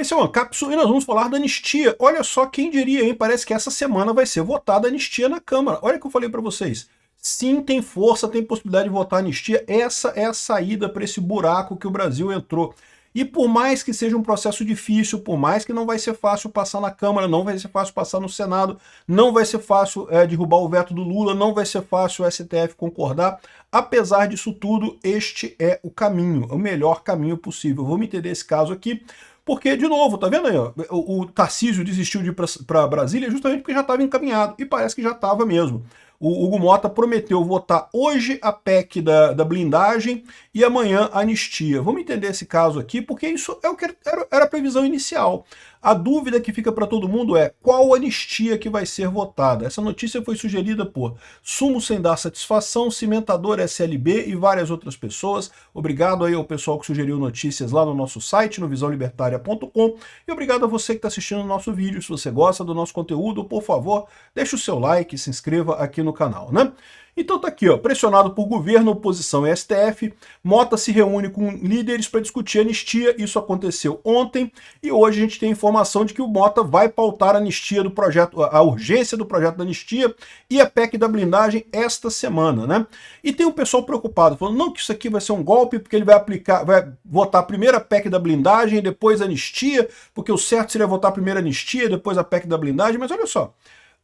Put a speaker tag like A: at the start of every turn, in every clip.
A: Esse é o Ancapsu e nós vamos falar da anistia. Olha só, quem diria, hein? Parece que essa semana vai ser votada a anistia na Câmara. Olha o que eu falei para vocês. Sim, tem força, tem possibilidade de votar a anistia. Essa é a saída para esse buraco que o Brasil entrou. E por mais que seja um processo difícil, por mais que não vai ser fácil passar na Câmara, não vai ser fácil passar no Senado, não vai ser fácil derrubar o veto do Lula, não vai ser fácil o STF concordar, apesar disso tudo, este é o caminho, o melhor caminho possível. Vamos entender esse caso aqui, porque, de novo, tá vendo aí, ó, o Tarcísio desistiu de ir para Brasília justamente porque já estava encaminhado, e parece que já estava mesmo. O Hugo Mota prometeu votar hoje a PEC da blindagem e amanhã a anistia. Vamos entender esse caso aqui, porque isso é o que era a previsão inicial. A dúvida que fica para todo mundo é qual anistia que vai ser votada. Essa notícia foi sugerida por Sumo Sem Dar Satisfação, Cimentador SLB e várias outras pessoas. Obrigado aí ao pessoal que sugeriu notícias lá no nosso site, no visãolibertaria.com. E obrigado a você que está assistindo o nosso vídeo. Se você gosta do nosso conteúdo, por favor, deixe o seu like e se inscreva aqui no canal, né? Então tá aqui, ó, pressionado por governo, oposição e STF, Mota se reúne com líderes para discutir anistia. Isso aconteceu ontem e hoje a gente tem informação de que o Mota vai pautar a anistia do projeto, a urgência do projeto da anistia e a PEC da blindagem esta semana, né? E tem um pessoal preocupado, falando não que isso aqui vai ser um golpe, porque ele vai votar primeiro a PEC da blindagem e depois a anistia, porque o certo seria votar primeiro a anistia e depois a PEC da blindagem, mas olha só.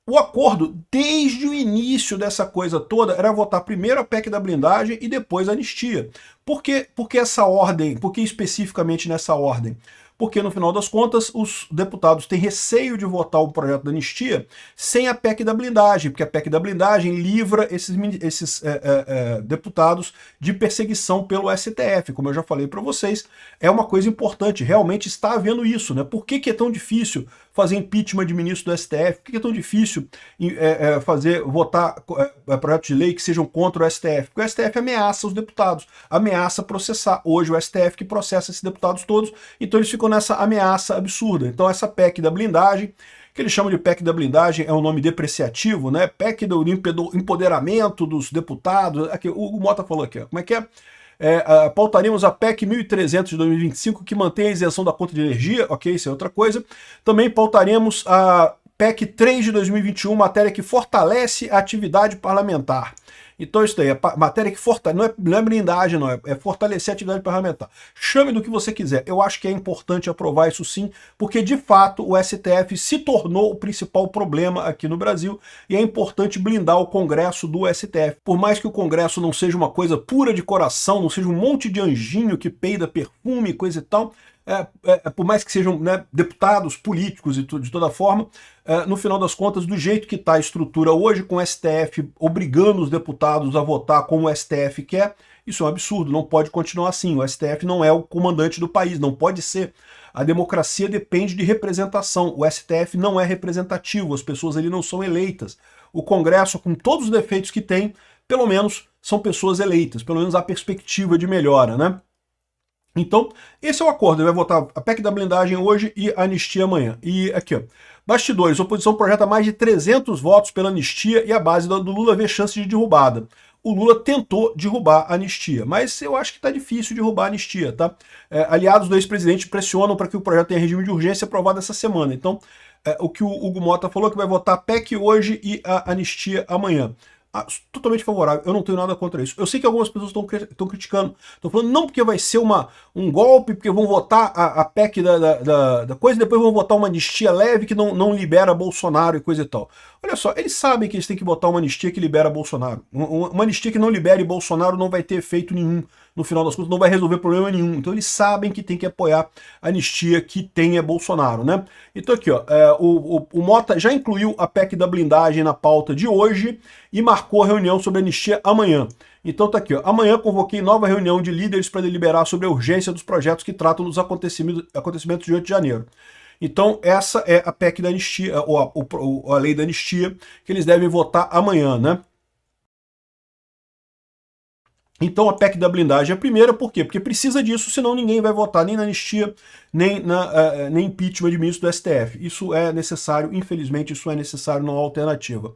A: O acordo, desde o início dessa coisa toda, era votar primeiro a PEC da blindagem e depois a anistia. Por que essa ordem? Por que especificamente nessa ordem? Porque, no final das contas, os deputados têm receio de votar o projeto da anistia sem a PEC da blindagem, porque a PEC da blindagem livra esses deputados de perseguição pelo STF. Como eu já falei para vocês, é uma coisa importante, realmente está havendo isso, né? Por que é tão difícil fazer impeachment de ministro do STF? Por que é tão difícil votar projetos de lei que sejam contra o STF? Porque o STF ameaça os deputados, ameaça processar. Hoje o STF que processa esses deputados todos, então eles ficam nessa ameaça absurda. Então essa PEC da blindagem, que eles chamam de PEC da blindagem, é um nome depreciativo, né? PEC do empoderamento dos deputados. Aqui, o Mota falou aqui, ó, como é que é? Pautaríamos a PEC 1.300 de 2025, que mantém a isenção da conta de energia, ok, isso é outra coisa. Também pautaremos a PEC 3 de 2021, matéria que fortalece a atividade parlamentar. Então isso daí, é matéria que fortalece, não é blindagem não, é fortalecer a atividade parlamentar. Chame do que você quiser, eu acho que é importante aprovar isso sim, porque de fato o STF se tornou o principal problema aqui no Brasil e é importante blindar o Congresso do STF. Por mais que o Congresso não seja uma coisa pura de coração, não seja um monte de anjinho que peida perfume e coisa e tal, por mais que sejam, né, deputados políticos e de toda forma, no final das contas, do jeito que está a estrutura hoje, com o STF obrigando os deputados a votar como o STF quer, isso é um absurdo, não pode continuar assim. O STF não é o comandante do país, não pode ser. A democracia depende de representação, o STF não é representativo, as pessoas ali não são eleitas. O Congresso, com todos os defeitos que tem, pelo menos são pessoas eleitas, pelo menos há perspectiva de melhora, né? Então, esse é o acordo, ele vai votar a PEC da blindagem hoje e a anistia amanhã. E aqui, ó, bastidores, a oposição projeta mais de 300 votos pela anistia e a base do Lula vê chance de derrubada. O Lula tentou derrubar a anistia, mas eu acho que está difícil derrubar a anistia, tá? Aliados do ex-presidente pressionam para que o projeto tenha regime de urgência aprovado essa semana. Então, o que o Hugo Mota falou que vai votar a PEC hoje e a anistia amanhã. Totalmente favorável, eu não tenho nada contra isso. Eu sei que algumas pessoas estão criticando, estão falando não porque vai ser um golpe, porque vão votar a PEC da coisa e depois vão votar uma anistia leve que não libera Bolsonaro e coisa e tal. Olha só, eles sabem que eles têm que botar uma anistia que libera Bolsonaro. Uma anistia que não libere Bolsonaro não vai ter efeito nenhum. No final das contas, não vai resolver problema nenhum. Então eles sabem que tem que apoiar a anistia que tenha Bolsonaro, né? Então aqui, ó, o Mota já incluiu a PEC da blindagem na pauta de hoje e marcou a reunião sobre a anistia amanhã. Então tá aqui, ó, amanhã convoquei nova reunião de líderes para deliberar sobre a urgência dos projetos que tratam dos acontecimentos de 8 de janeiro. Então essa é a PEC da anistia, ou a lei da anistia, que eles devem votar amanhã, né? Então a PEC da blindagem é a primeira, por quê? Porque precisa disso, senão ninguém vai votar nem na anistia, nem impeachment de ministro do STF. Isso é necessário, infelizmente isso é necessário, não há alternativa.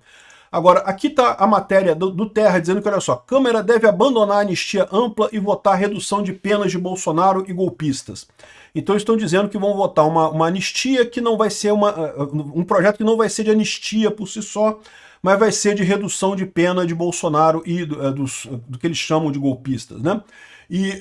A: Agora, aqui está a matéria do Terra dizendo que, olha só, Câmara deve abandonar a anistia ampla e votar redução de penas de Bolsonaro e golpistas. Então estão dizendo que vão votar uma anistia que não vai ser um projeto que não vai ser de anistia por si só, mas vai ser de redução de pena de Bolsonaro e do que eles chamam de golpistas, né? E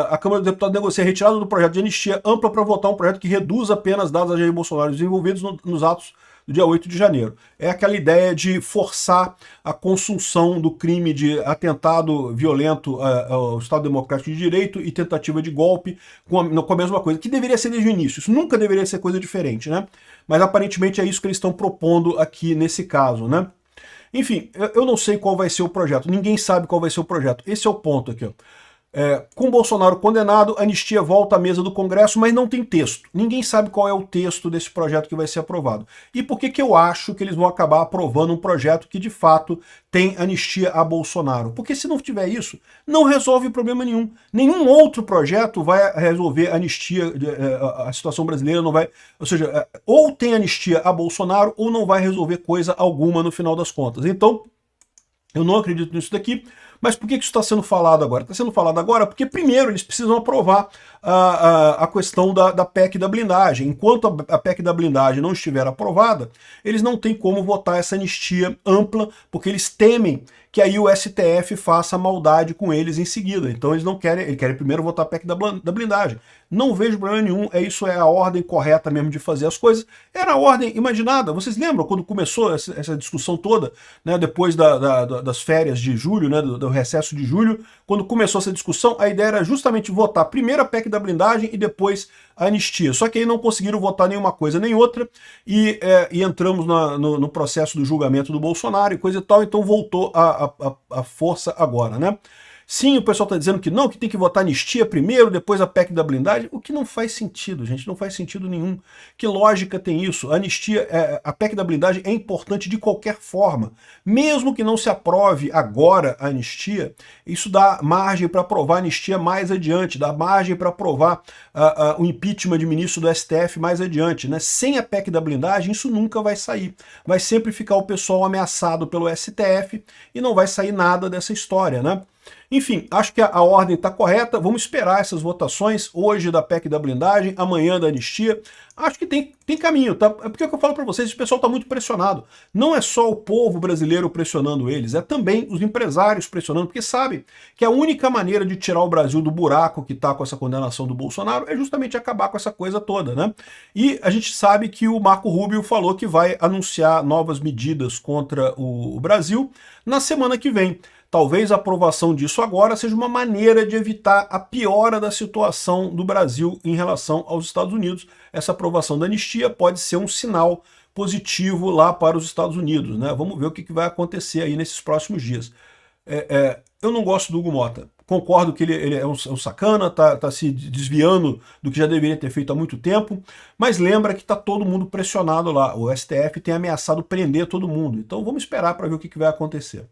A: a Câmara dos Deputados negocia a retirada do projeto de anistia ampla para votar um projeto que reduza apenas dadas a Jair Bolsonaro desenvolvidos nos atos do dia 8 de janeiro. É aquela ideia de forçar a consunção do crime de atentado violento ao Estado Democrático de Direito e tentativa de golpe com a mesma coisa, que deveria ser desde o início. Isso nunca deveria ser coisa diferente, né? Mas aparentemente é isso que eles estão propondo aqui nesse caso, né? Enfim, eu não sei qual vai ser o projeto, ninguém sabe qual vai ser o projeto. Esse é o ponto aqui, ó. Com Bolsonaro condenado, a anistia volta à mesa do Congresso, mas não tem texto. Ninguém sabe qual é o texto desse projeto que vai ser aprovado. E por que eu acho que eles vão acabar aprovando um projeto que, de fato, tem anistia a Bolsonaro? Porque se não tiver isso, não resolve problema nenhum. Nenhum outro projeto vai resolver a anistia, a situação brasileira não vai... Ou seja, ou tem anistia a Bolsonaro, ou não vai resolver coisa alguma no final das contas. Então, eu não acredito nisso daqui. Mas por que isso está sendo falado agora? Está sendo falado agora porque, primeiro, eles precisam aprovar a questão da PEC da blindagem. Enquanto a PEC da blindagem não estiver aprovada, eles não têm como votar essa anistia ampla, porque eles temem que aí o STF faça maldade com eles em seguida. Então eles não querem, eles querem primeiro votar a PEC da blindagem. Não vejo problema nenhum, isso é a ordem correta mesmo de fazer as coisas. Era a ordem imaginada. Vocês lembram quando começou essa discussão toda, né, depois das férias de julho, né, do recesso de julho, quando começou essa discussão, a ideia era justamente votar primeiro a PEC da blindagem e depois a anistia. Só que aí não conseguiram votar nenhuma coisa nem outra e entramos no processo do julgamento do Bolsonaro e coisa e tal, então voltou a força agora, né? Sim, o pessoal está dizendo que não, que tem que votar anistia primeiro, depois a PEC da blindagem, o que não faz sentido, gente, não faz sentido nenhum. Que lógica tem isso? A anistia, a PEC da blindagem é importante de qualquer forma. Mesmo que não se aprove agora a anistia, isso dá margem para aprovar a anistia mais adiante, dá margem para aprovar o impeachment de ministro do STF mais adiante, né? Sem a PEC da blindagem, isso nunca vai sair. Vai sempre ficar o pessoal ameaçado pelo STF e não vai sair nada dessa história, né? Enfim, acho que a ordem está correta, vamos esperar essas votações, hoje da PEC da blindagem, amanhã da anistia. Acho que tem caminho, tá? É porque eu falo para vocês, o pessoal está muito pressionado. Não é só o povo brasileiro pressionando eles, é também os empresários pressionando, porque sabem que a única maneira de tirar o Brasil do buraco que está com essa condenação do Bolsonaro é justamente acabar com essa coisa toda, né? E a gente sabe que o Marco Rubio falou que vai anunciar novas medidas contra o Brasil na semana que vem. Talvez a aprovação disso agora seja uma maneira de evitar a piora da situação do Brasil em relação aos Estados Unidos. Essa aprovação da anistia pode ser um sinal positivo lá para os Estados Unidos, né? Vamos ver o que vai acontecer aí nesses próximos dias. Eu não gosto do Hugo Mota. Concordo que ele é um sacana, tá se desviando do que já deveria ter feito há muito tempo, mas lembra que está todo mundo pressionado lá. O STF tem ameaçado prender todo mundo. Então vamos esperar para ver o que vai acontecer.